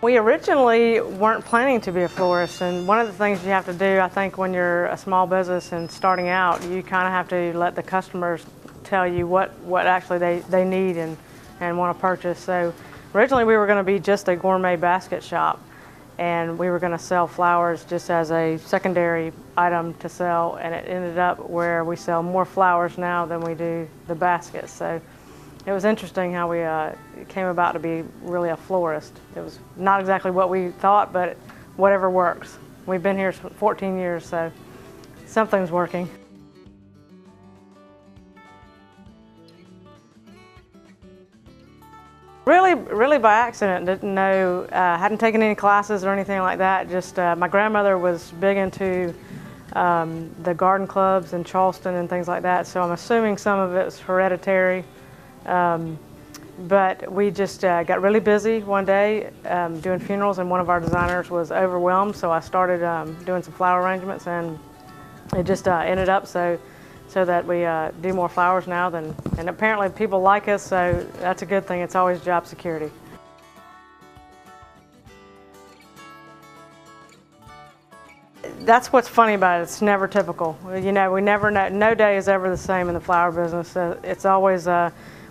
We originally weren't planning to be a florist, and one of the things you have to do, I think, when you're a small business and starting out, you kind of have to let the customers tell you what actually they need and want to purchase. So originally we were going to be just a gourmet basket shop, and we were going to sell flowers just as a secondary item to sell, and it ended up where we sell more flowers now than we do the baskets. So it was interesting how we came about to be really a florist. It was not exactly what we thought, but whatever works. We've been here 14 years, so something's working. Really by accident. Didn't know, hadn't taken any classes or anything like that. Just my grandmother was big into the garden clubs in Charleston and things like that, so I'm assuming some of it was hereditary. But we just got really busy one day doing funerals, and one of our designers was overwhelmed, so I started doing some flower arrangements, and it just ended up so that we do more flowers now and apparently people like us, so that's a good thing. It's always job security. That's what's funny about it. It's never typical. You know, we never know. No day is ever the same in the flower business. It's always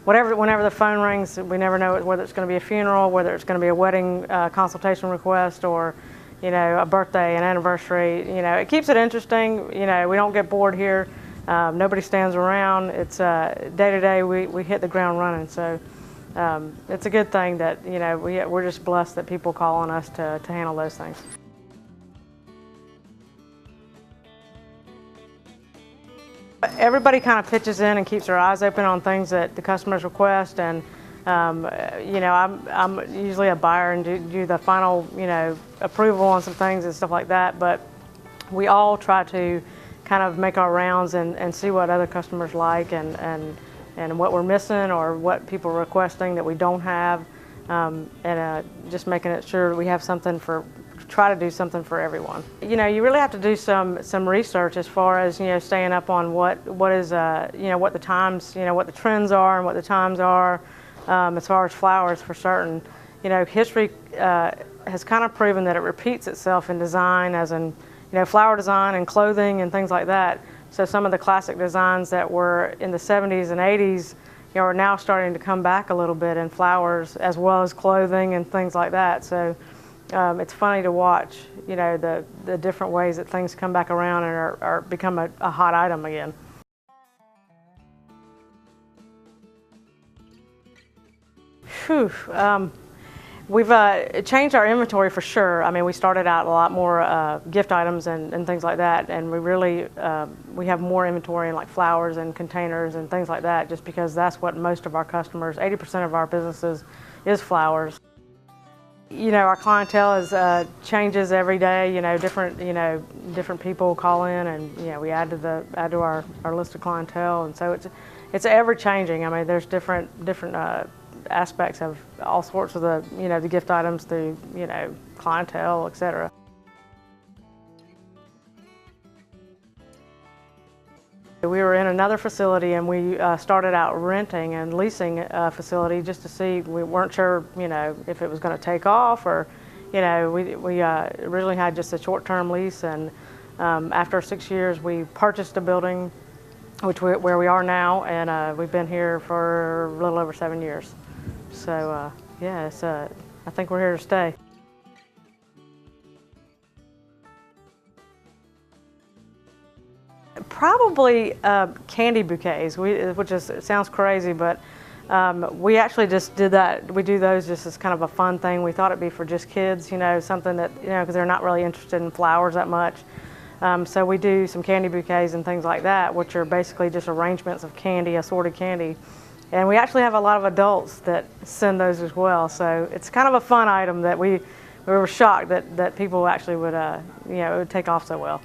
whenever the phone rings, we never know whether it's going to be a funeral, whether it's going to be a wedding consultation request, or, you know, a birthday, an anniversary. You know, it keeps it interesting. You know, we don't get bored here. Nobody stands around. It's day to day. We hit the ground running. So it's a good thing that, you know, we're just blessed that people call on us to handle those things. Everybody kind of pitches in and keeps their eyes open on things that the customers request, and you know, I'm usually a buyer and do the final, you know, approval on some things and stuff like that. But we all try to kind of make our rounds and see what other customers like and what we're missing or what people are requesting that we don't have, and just making it sure we have something try to do something for everyone. You know, you really have to do some research as far as, you know, staying up on what is, you know, what the times, you know, what the trends are and what the times are, as far as flowers for certain. You know, history has kind of proven that it repeats itself in design, as in, you know, flower design and clothing and things like that. So some of the classic designs that were in the 70s and 80s, you know, are now starting to come back a little bit in flowers as well as clothing and things like that. So it's funny to watch, you know, the different ways that things come back around and are become a hot item again. Whew. We've changed our inventory for sure. I mean, we started out a lot more gift items and things like that, and we really we have more inventory in like flowers and containers and things like that, just because that's what most of our customers, 80% of our businesses, is flowers. You know, our clientele changes every day. You know, different people call in, and, you know, we add to our list of clientele, and so it's ever changing. I mean, there's different aspects of all sorts of the gift items through, you know, clientele, etc. We were in another facility, and we started out renting and leasing a facility just to see. We weren't sure, you know, if it was going to take off, or, you know, we originally had just a short-term lease, and after 6 years we purchased a building, where we are now, and we've been here for a little over 7 years. So yeah, I think we're here to stay. Probably candy bouquets, which sounds crazy, but We actually just did that. We do those just as kind of a fun thing. We thought it'd be for just kids, you know, something that, you know, because they're not really interested in flowers that much. So we do some candy bouquets and things like that, which are basically just arrangements of candy, assorted candy. And we actually have a lot of adults that send those as well. So it's kind of a fun item that we were shocked that people actually would, you know, it would take off so well.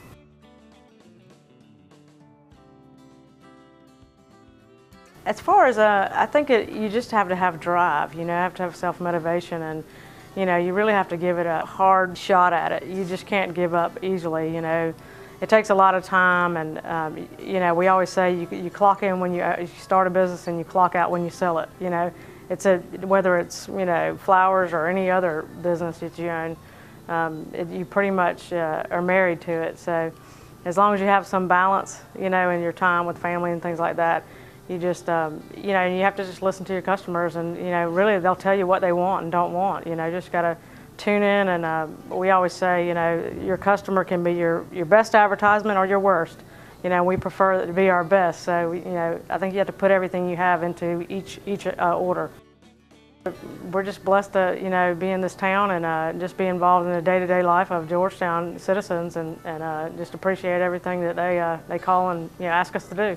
As far as, I think you just have to have drive, you know, have to have self-motivation, and, you know, you really have to give it a hard shot at it. You just can't give up easily, you know. It takes a lot of time, and, you know, we always say you clock in when you start a business and you clock out when you sell it, you know. Whether it's, you know, flowers or any other business that you own, you pretty much are married to it. So as long as you have some balance, you know, in your time with family and things like that, you just, you know, you have to just listen to your customers, and, you know, really they'll tell you what they want and don't want. You know, just got to tune in, and we always say, you know, your customer can be your best advertisement or your worst. You know, we prefer it to be our best. So, you know, I think you have to put everything you have into each order. We're just blessed to, you know, be in this town and just be involved in the day-to-day life of Georgetown citizens, and just appreciate everything that they call and, you know, ask us to do.